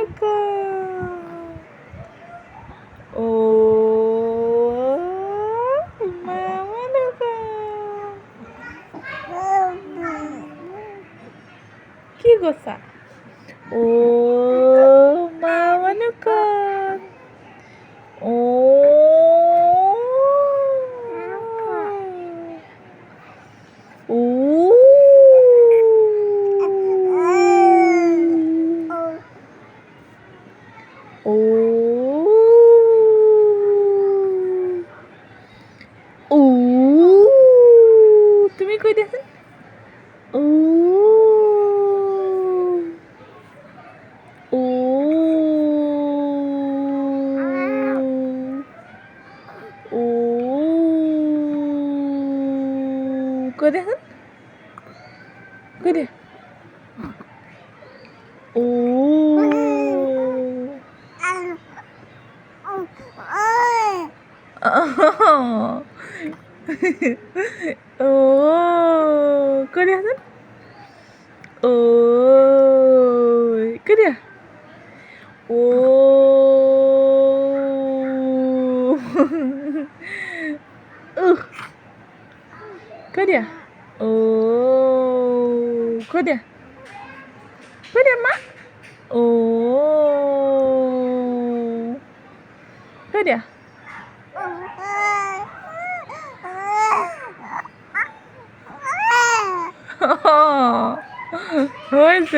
vanakkam. Oh, ma vanakkam. কি করছা? ও মা vanakkam. ও ও ও ও তুমি কই দেখেন ও ও ও কই দেখেন কই দে ও ও কই দেখেন ও কই দে ও kau dia oh kau dia mak oh kau dia oh হয়েছে